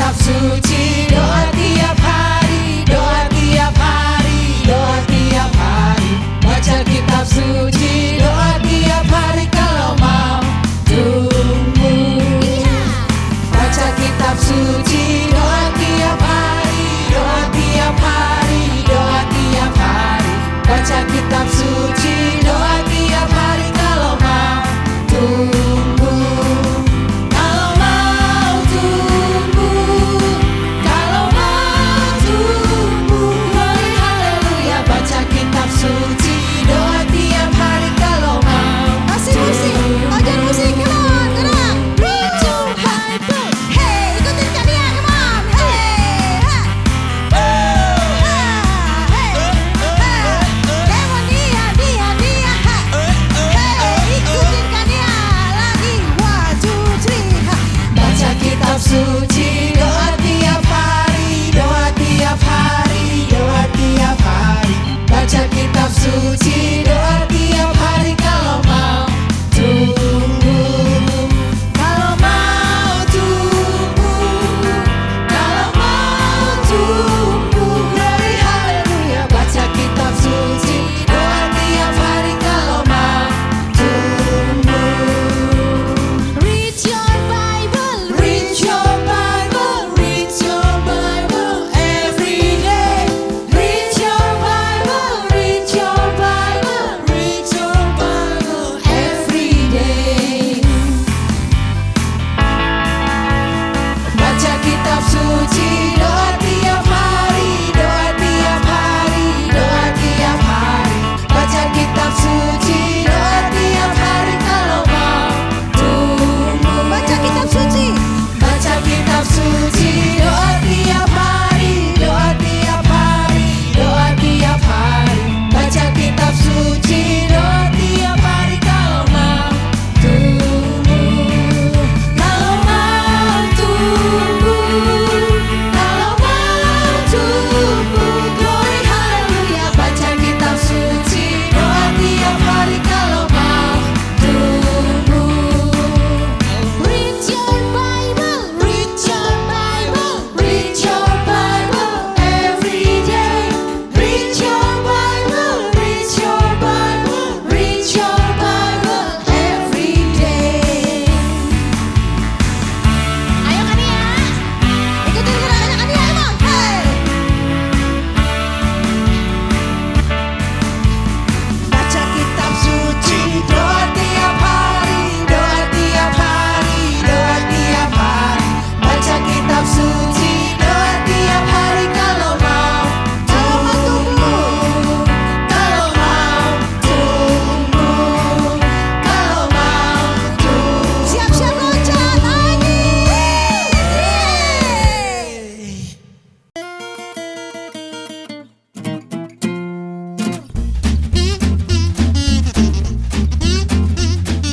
kitab suci, doa tiap hari, doa tiap hari, doa tiap hari. Baca kitab suci, doa tiap hari kalau mau tumbuh. Baca kitab suci, doa tiap hari, doa tiap hari, doa tiap hari. Baca kitab suci, doa tiap hari kalau mau tumbuh. Kalau mau tumbuh, kalau mau tumbuh, glory haleluya. Baca kitab suci, doa tiap hari kalau mau Kasih musik, bagian musik, come on, gerak. Reach your high goal. Hey, ikutin Kak Dia, come on. Hey, ha. Come on, dia, ha. Hey, ikutin Kak Dia lagi. 1, 2, 3, ha. baca kitab suci, doa tiap hari, doa tiap hari, doa tiap hari. Baca kitab suci, doa tiap hari kalau mau tumbuh. Kalau mau tumbuh, kalau mau tumbuh, glory haleluya. Baca kitab suci, doa tiap hari kalau mau tumbuh. Read your Bible, Read your Bible, read your Bible every day. Read your Bible, read your Bible, read your Bible every day. Baca kitab suci, doa tiap hari, doa tiap hari, doa tiap hari. Baca kitab suci, doa tiap hari kalau mau tumbuh. baca kitab suci. Baca kitab suci, doa tiap hari, doa tiap hari, doa tiap hari. Baca kitab suci, doa tiap hari kalau mau tumbuh. Kalau mau tumbuh, kalau mau tumbuh, glory haleluya. Baca kitab suci, doa tiap hari kalau mau tumbuh. Read your Bible, Read your Bible, read your Bible every day. Read your Bible, read your Bible, read your Bible every day. ayo Kak Dia. Ikutin gerakannya Kak Dia, come on. Hey. Baca kitab suci, doa tiap hari, doa tiap hari, doa tiap hari. Baca kitab suci, doa tiap hari kalau mau tumbuh. Kalau mau tumbuh, kalau mau tumbuh. Siap-siap loncat lagi.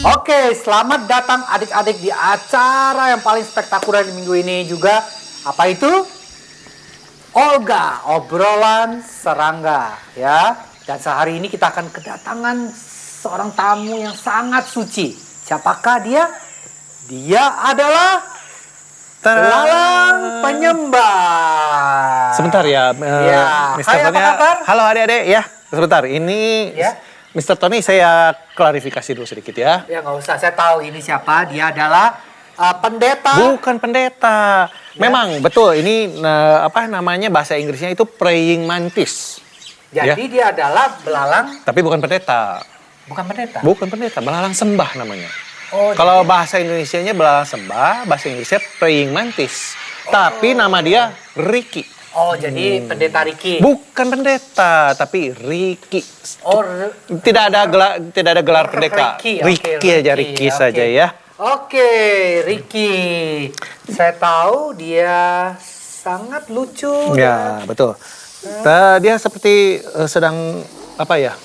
Oke, selamat datang adik-adik di acara yang paling spektakuler di minggu ini juga. Apa itu? Olga, obrolan serangga, ya. Dan sehari ini kita akan kedatangan seorang tamu yang sangat suci. Siapakah dia? Dia adalah belalang penyembah. Sebentar ya, Ya. Mr. Hai, apa Tony. kabar? Halo adik-adik ya. Sebentar, ini Ya. Mr. Tony saya klarifikasi dulu sedikit ya. Ya nggak usah, saya tahu ini siapa. Dia adalah pendeta. Bukan pendeta. Memang betul ini apa namanya bahasa Inggrisnya itu praying mantis. Jadi dia adalah belalang, Tapi bukan pendeta. bukan pendeta. Bukan pendeta, belalang sembah namanya. Oh, Kalau bahasa Indonesianya belalang sembah, bahasa Inggrisnya praying mantis. Tapi nama dia Ricky. Oh, jadi pendeta Ricky. Bukan pendeta, tapi Ricky. Oh, Tidak ada gelar pendeta. Ricky, Ricky, oke, aja, Ricky, Ricky oke. saja ya. Oke, Ricky. Saya tahu dia sangat lucu. Ya, betul. Dia seperti sedang apa ya?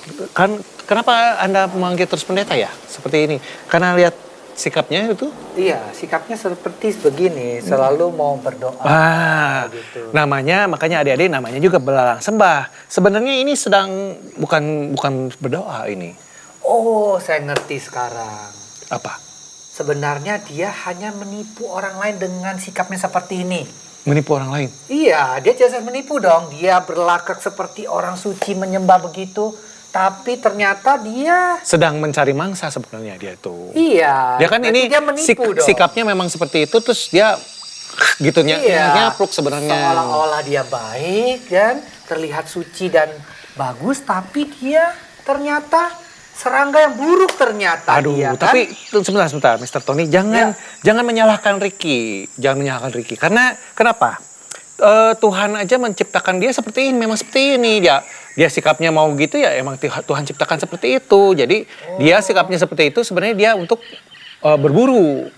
Kenapa Anda memanggil terus pendeta ya? Seperti ini. Karena lihat sikapnya itu. Iya, sikapnya seperti begini, selalu mau berdoa. Gitu. Namanya makanya adik-adik namanya juga belalang sembah. Sebenarnya ini sedang bukan berdoa ini. Oh, saya ngerti sekarang. Apa? Sebenarnya dia hanya menipu orang lain dengan sikapnya seperti ini. Menipu orang lain. Iya, dia jelas menipu dong. Dia berlakak seperti orang suci menyembah begitu. Tapi ternyata dia... Sedang mencari mangsa sebenarnya dia itu. Iya. Dia kan ini dia menipu dong. sikapnya memang seperti itu, terus dia gitu nyapluk sebenarnya. Seolah-olah dia baik dan terlihat suci dan bagus, tapi dia ternyata serangga yang buruk ternyata. Aduh, dia, kan? tapi sebentar, Mr. Tony, jangan menyalahkan Ricky, karena kenapa? Tuhan aja menciptakan dia seperti ini, memang seperti ini dia sikapnya mau gitu ya, emang Tuhan ciptakan seperti itu. Jadi dia sikapnya seperti itu sebenarnya dia untuk berburu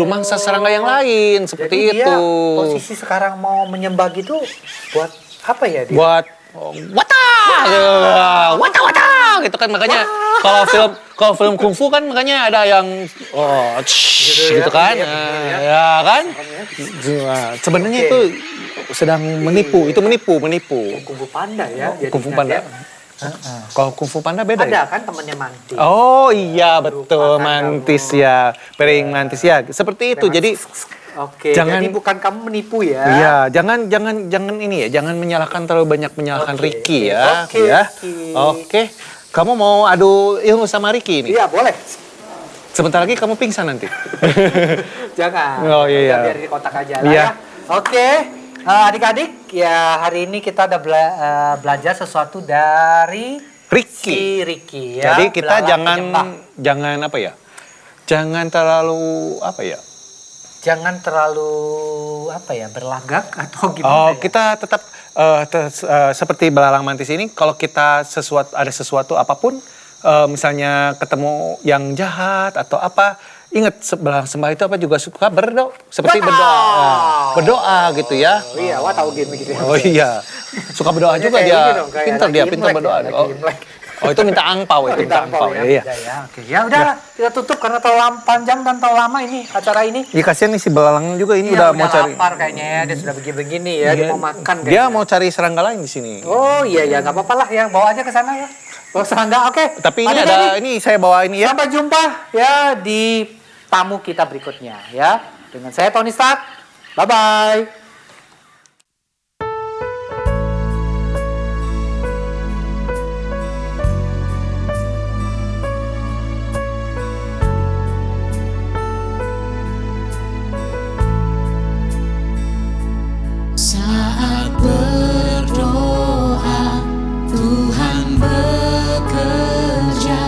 mangsa serangga yang lain seperti jadi itu. Dia posisi sekarang mau menyembah gitu buat apa ya dia? Buat wata gitu kan, makanya kalau film kungfu kan makanya ada yang gitu kan, ya kan. Sebenarnya itu sedang menipu, itu menipu. Kungfu panda ya. Kungfu panda. Kalau kungfu panda beda ada ya? kan temannya Mantis. Oh iya betul, Mantis ya, piring Mantis ya, seperti itu. Jadi Oke, jangan, jadi bukan kamu menipu ya? Iya, jangan ini ya, jangan menyalahkan terlalu banyak Ricky ya. Oke. Kamu mau adu ilmu sama Ricky ini? Iya boleh. Sebentar lagi kamu pingsan nanti. Jangan. Oh iya. Biar di kotak aja lah Iya. ya. Oke, adik-adik ya hari ini kita udah belajar sesuatu dari Ricky. si Ricky ya. Jadi kita Belalang penyembah. jangan apa ya? Jangan terlalu apa ya? Jangan terlalu apa ya, berlagak atau gimana Oh, ya? kita tetap seperti belalang mantis ini, kalau kita ada sesuatu apapun, misalnya ketemu yang jahat atau apa, ingat belalang sembah itu apa juga suka berdoa, seperti berdoa gitu ya. Oh iya, wah tahu game gitu ya. Oh iya, suka berdoa juga Kayak dia, ini dong, kayak pintar lagi dia, pintar Imlek berdoa. ya, lagi Imlek. Oh itu minta angpau itu, minta angpau ya. Iya. Ya, oke. Ya udah, kita tutup karena terlalu panjang dan terlalu lama ini acara ini. Ya kasihan nih si belalang juga ini Iya, udah mau cari. lapar kayaknya ya, dia sudah begini-begini ya, dia mau makan Dia kayaknya. mau cari serangga lain di sini. Oh iya ya, nggak apa-apa lah ya, bawa aja ke sana ya. Bawa serangga, oke. Tapi ini Adik-adik, ini saya bawa ini ya. sampai jumpa ya di tamu kita berikutnya ya. Dengan saya Tony Stark. Bye-bye. Saat berdoa, Tuhan bekerja,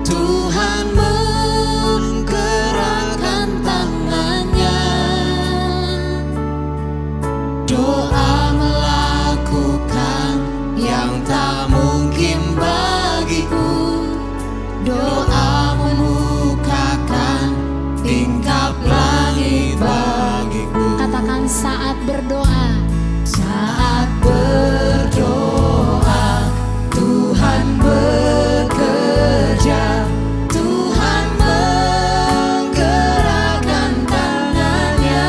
Tuhan menggerakkan tangannya. Doa melakukan yang tak mungkin bagiku. Doa membukakan tingkap langit bagiku. Katakan saat berdoa. Saat berdoa, Tuhan bekerja, Tuhan menggerakkan tangannya.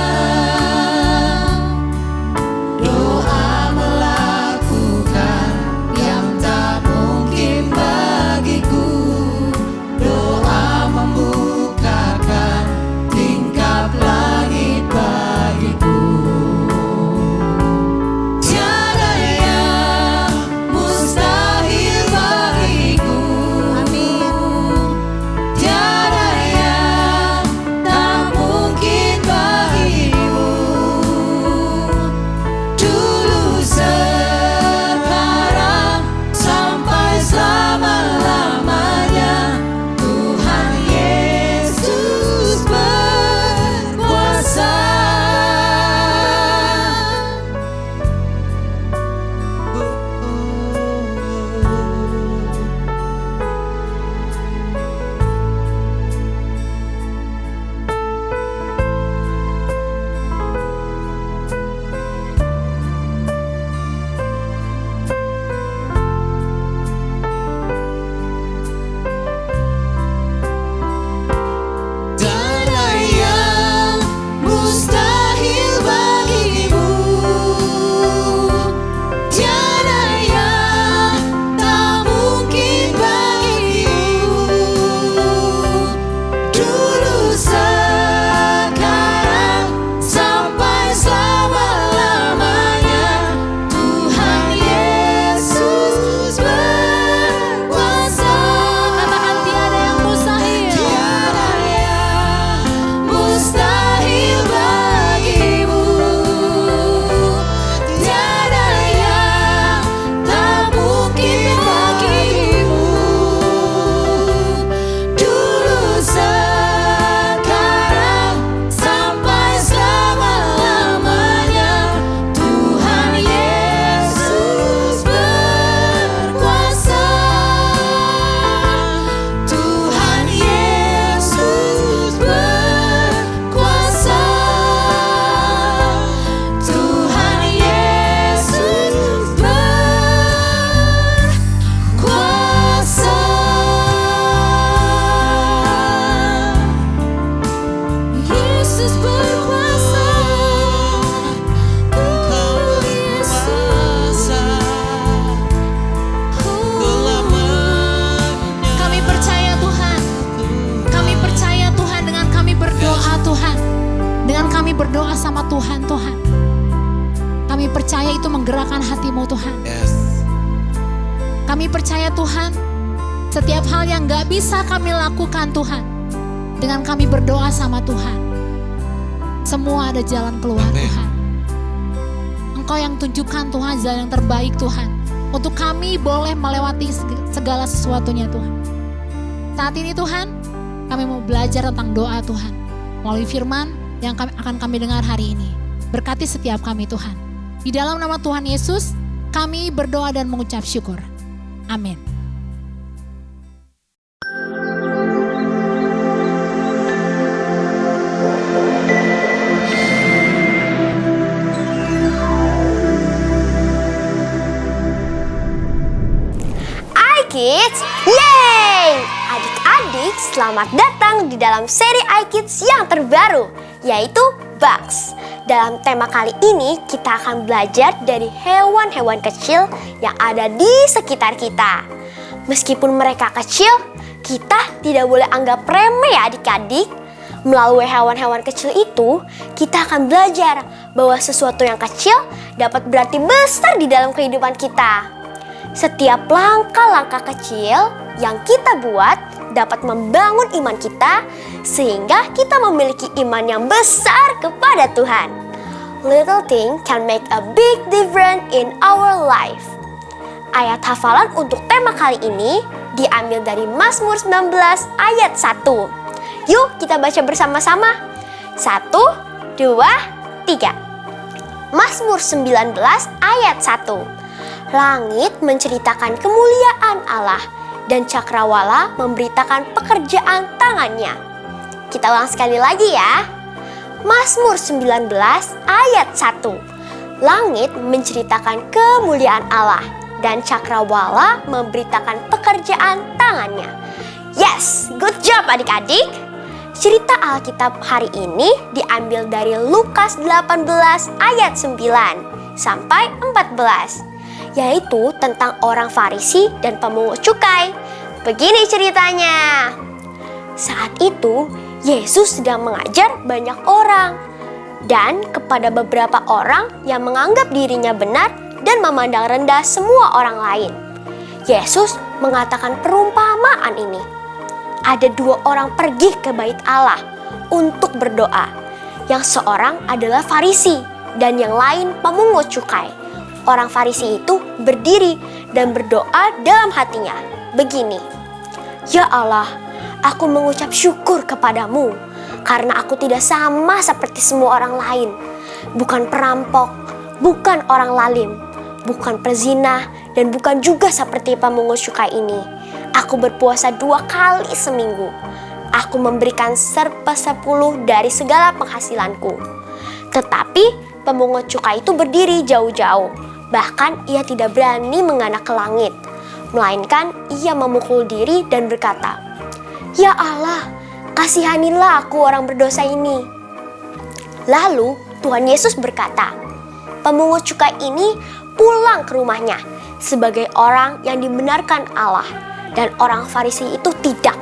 Doa melakukan yang tak mungkin bagiku. berdoa sama Tuhan, Tuhan. Kami percaya itu menggerakkan hati-Mu, Tuhan. Kami percaya, Tuhan, setiap hal yang gak bisa kami lakukan, Tuhan, dengan kami berdoa sama Tuhan, semua ada jalan keluar, Tuhan. Engkau yang tunjukkan, Tuhan, jalan yang terbaik, Tuhan, untuk kami boleh melewati segala sesuatunya, Tuhan. Saat ini, Tuhan, kami mau belajar tentang doa, Tuhan, melalui firman yang akan kami dengar hari ini. Berkati setiap kami, Tuhan. Di dalam nama Tuhan Yesus, kami berdoa dan mengucap syukur. Amin. iKids, yeay! Adik-adik, selamat datang di dalam seri iKids yang terbaru, yaitu Bugs. Dalam tema kali ini, kita akan belajar dari hewan-hewan kecil yang ada di sekitar kita. Meskipun mereka kecil, kita tidak boleh anggap remeh ya adik-adik. Melalui hewan-hewan kecil itu, kita akan belajar bahwa sesuatu yang kecil dapat berarti besar di dalam kehidupan kita. Setiap langkah-langkah kecil yang kita buat dapat membangun iman kita sehingga kita memiliki iman yang besar kepada Tuhan. Little thing can make a big difference in our life. Ayat hafalan untuk tema kali ini diambil dari Mazmur 19 ayat 1. Yuk kita baca bersama-sama. 1, 2, 3. Mazmur 19 ayat 1. Langit menceritakan kemuliaan Allah dan cakrawala memberitakan pekerjaan tangannya. Kita ulang sekali lagi ya. Mazmur 19 ayat 1. Langit menceritakan kemuliaan Allah dan cakrawala memberitakan pekerjaan tangannya. Yes, good job adik-adik. Cerita Alkitab hari ini diambil dari Lukas 18 ayat 9 sampai 14. Yaitu tentang orang Farisi dan pemungut cukai. Begini ceritanya. Saat itu Yesus sedang mengajar banyak orang dan kepada beberapa orang yang menganggap dirinya benar dan memandang rendah semua orang lain. Yesus mengatakan perumpamaan ini. Ada 2 orang pergi ke bait Allah untuk berdoa. Yang seorang adalah Farisi dan yang lain pemungut cukai. Orang Farisi itu berdiri dan berdoa dalam hatinya. Begini, "Ya Allah, aku mengucap syukur kepadamu karena aku tidak sama seperti semua orang lain. Bukan perampok, bukan orang lalim, bukan pezina, dan bukan juga seperti pemungut cukai ini. Aku berpuasa 2 kali seminggu. Aku memberikan 1/10 dari segala penghasilanku." Tetapi pemungut cukai itu berdiri jauh-jauh. Bahkan ia tidak berani menganak ke langit, melainkan ia memukul diri dan berkata, "Ya Allah, kasihanilah aku orang berdosa ini." Lalu Tuhan Yesus berkata, pemungut cukai ini pulang ke rumahnya sebagai orang yang dibenarkan Allah, dan orang Farisi itu tidak.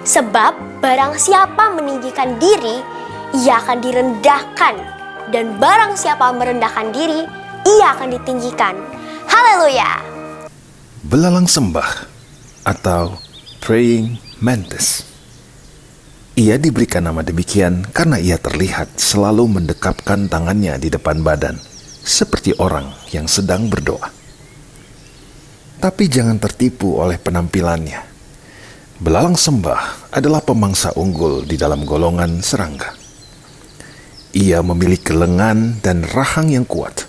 Sebab barang siapa meninggikan diri, ia akan direndahkan, dan barang siapa merendahkan diri, ia akan ditinggikan. Haleluya. Belalang sembah atau praying mantis. Ia diberikan nama demikian karena ia terlihat selalu mendekapkan tangannya di depan badan, seperti orang yang sedang berdoa. Tapi jangan tertipu oleh penampilannya. Belalang sembah adalah pemangsa unggul di dalam golongan serangga. Ia memiliki lengan dan rahang yang kuat.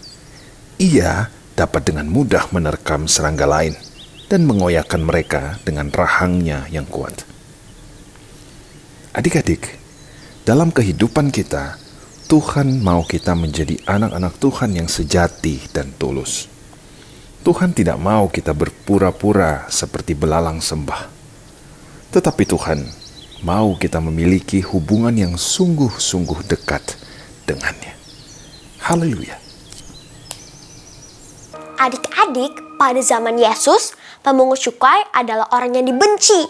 Ia dapat dengan mudah menerkam serangga lain dan mengoyakkan mereka dengan rahangnya yang kuat. Adik-adik, dalam kehidupan kita, Tuhan mau kita menjadi anak-anak Tuhan yang sejati dan tulus. Tuhan tidak mau kita berpura-pura seperti belalang sembah. Tetapi Tuhan mau kita memiliki hubungan yang sungguh-sungguh dekat dengannya. Haleluya. Adik-adik, pada zaman Yesus, pemungut cukai adalah orang yang dibenci.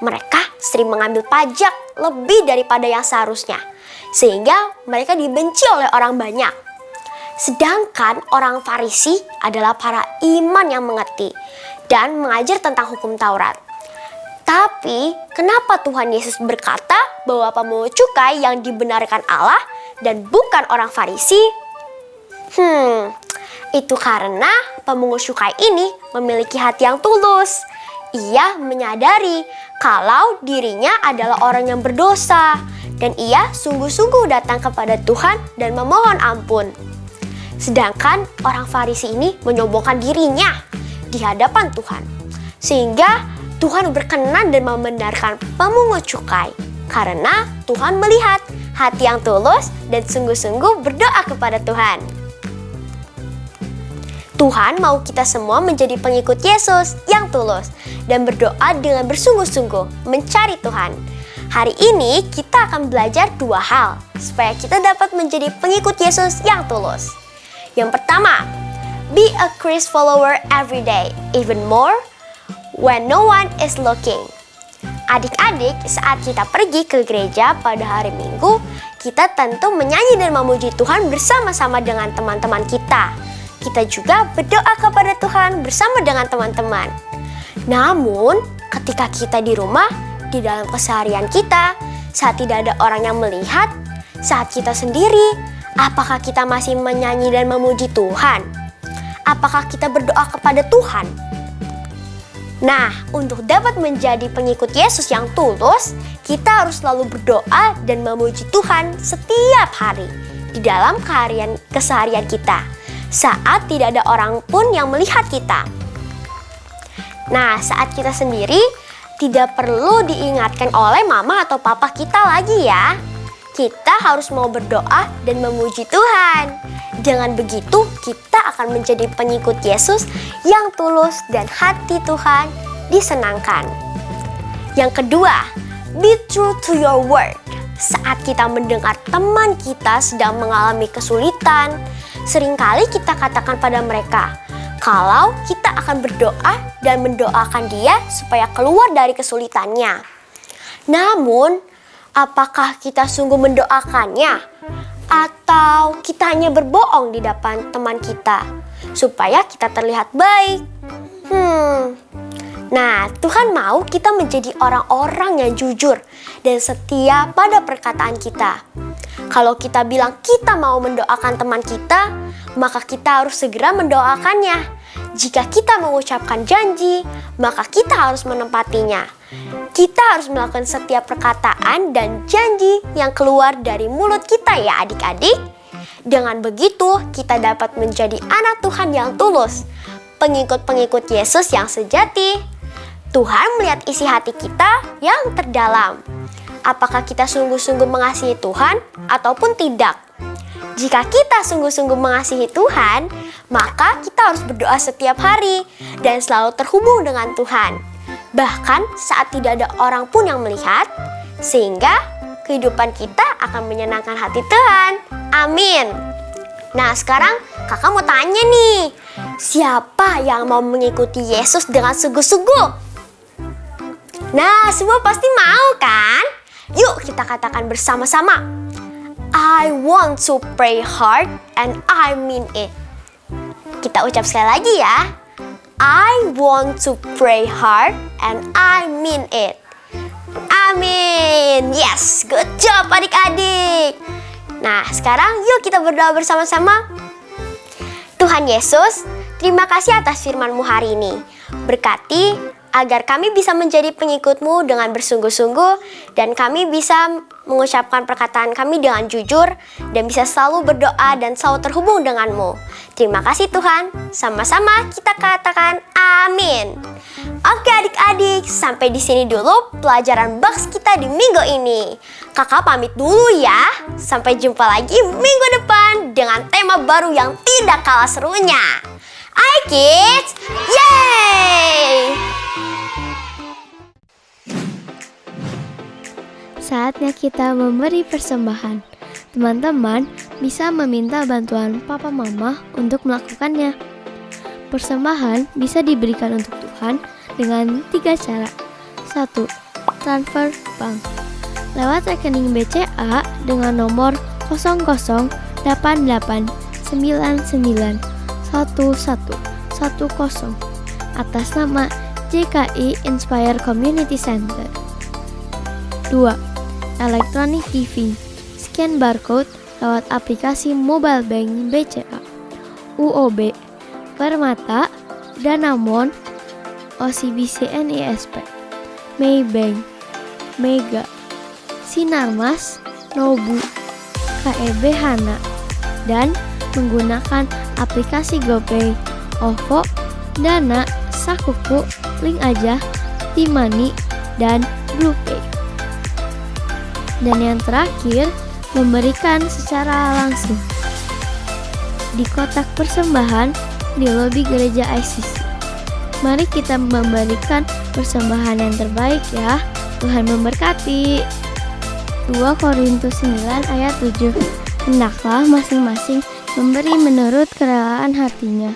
Mereka sering mengambil pajak lebih daripada yang seharusnya, sehingga mereka dibenci oleh orang banyak. Sedangkan orang Farisi adalah para imam yang mengerti dan mengajar tentang hukum Taurat. Tapi kenapa Tuhan Yesus berkata bahwa pemungut cukai yang dibenarkan Allah dan bukan orang Farisi? Itu karena pemungut cukai ini memiliki hati yang tulus. Ia menyadari kalau dirinya adalah orang yang berdosa dan ia sungguh-sungguh datang kepada Tuhan dan memohon ampun. Sedangkan orang Farisi ini menyombongkan dirinya di hadapan Tuhan, sehingga Tuhan berkenan dan membenarkan pemungut cukai karena Tuhan melihat hati yang tulus dan sungguh-sungguh berdoa kepada Tuhan. Tuhan mau kita semua menjadi pengikut Yesus yang tulus dan berdoa dengan bersungguh-sungguh mencari Tuhan. Hari ini kita akan belajar 2 hal supaya kita dapat menjadi pengikut Yesus yang tulus. Yang pertama, be a Christ follower every day, even more when no one is looking. Adik-adik, saat kita pergi ke gereja pada hari Minggu, kita tentu menyanyi dan memuji Tuhan bersama-sama dengan teman-teman kita. Kita juga berdoa kepada Tuhan bersama dengan teman-teman. Namun, ketika kita di rumah, di dalam keseharian kita, saat tidak ada orang yang melihat, saat kita sendiri, apakah kita masih menyanyi dan memuji Tuhan? Apakah kita berdoa kepada Tuhan? Nah, untuk dapat menjadi pengikut Yesus yang tulus, kita harus selalu berdoa dan memuji Tuhan setiap hari di dalam keseharian kita, saat tidak ada orang pun yang melihat kita. Nah, saat kita sendiri, tidak perlu diingatkan oleh mama atau papa kita lagi ya. Kita harus mau berdoa dan memuji Tuhan. Dengan begitu, kita akan menjadi pengikut Yesus yang tulus dan hati Tuhan disenangkan. Yang kedua, be true to your word. Saat kita mendengar teman kita sedang mengalami kesulitan, seringkali kita katakan pada mereka kalau kita akan berdoa dan mendoakan dia supaya keluar dari kesulitannya. Namun, apakah kita sungguh mendoakannya? Atau kita hanya berbohong di depan teman kita supaya kita terlihat baik? Nah, Tuhan mau kita menjadi orang-orang yang jujur dan setia pada perkataan kita. Kalau kita bilang kita mau mendoakan teman kita, maka kita harus segera mendoakannya. Jika kita mengucapkan janji, maka kita harus menepatinya. Kita harus melakukan setiap perkataan dan janji yang keluar dari mulut kita ya adik-adik. Dengan begitu, kita dapat menjadi anak Tuhan yang tulus, pengikut-pengikut Yesus yang sejati. Tuhan melihat isi hati kita yang terdalam. Apakah kita sungguh-sungguh mengasihi Tuhan ataupun tidak? Jika kita sungguh-sungguh mengasihi Tuhan, maka kita harus berdoa setiap hari dan selalu terhubung dengan Tuhan. Bahkan saat tidak ada orang pun yang melihat, sehingga kehidupan kita akan menyenangkan hati Tuhan. Amin. Nah, sekarang kakak mau tanya nih, siapa yang mau mengikuti Yesus dengan sungguh-sungguh? Nah, semua pasti mau kan? Yuk kita katakan bersama-sama. I want to pray hard and I mean it. Kita ucap sekali lagi ya. I want to pray hard and I mean it. Amin. Yes, good job adik-adik. Nah, sekarang yuk kita berdoa bersama-sama. Tuhan Yesus, terima kasih atas firman-Mu hari ini. Berkati agar kami bisa menjadi pengikut-Mu dengan bersungguh-sungguh dan kami bisa mengucapkan perkataan kami dengan jujur dan bisa selalu berdoa dan selalu terhubung dengan-Mu. Terima kasih Tuhan. Sama-sama kita katakan amin. Oke adik-adik, sampai di sini dulu pelajaran Bugs kita di minggu ini. Kakak pamit dulu ya. Sampai jumpa lagi minggu depan dengan tema baru yang tidak kalah serunya. iKids, yeay! Saatnya kita memberi persembahan. Teman-teman bisa meminta bantuan papa mama untuk melakukannya. Persembahan bisa diberikan untuk Tuhan dengan 3 cara. 1. transfer bank lewat rekening BCA dengan nomor 0088991110 atas nama JKI Inspire Community Center. 2. Electronic giving. Scan barcode lewat aplikasi mobile bank BCA, UOB, Permata, Danamon, OCBC NISP, Maybank, Mega, Sinarmas, Nobu, KEB Hana, dan menggunakan aplikasi GoPay, OVO, Dana, Sakuku, Link Aja, T-Money, dan BluePay. Dan yang terakhir, memberikan secara langsung di kotak persembahan di lobi gereja ICC. Mari kita memberikan persembahan yang terbaik ya. Tuhan memberkati. 2 Korintus 9 ayat 7. Hendaklah masing-masing memberi menurut kerelaan hatinya,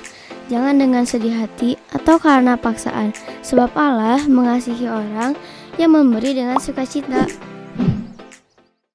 jangan dengan sedih hati atau karena paksaan, sebab Allah mengasihi orang yang memberi dengan sukacita.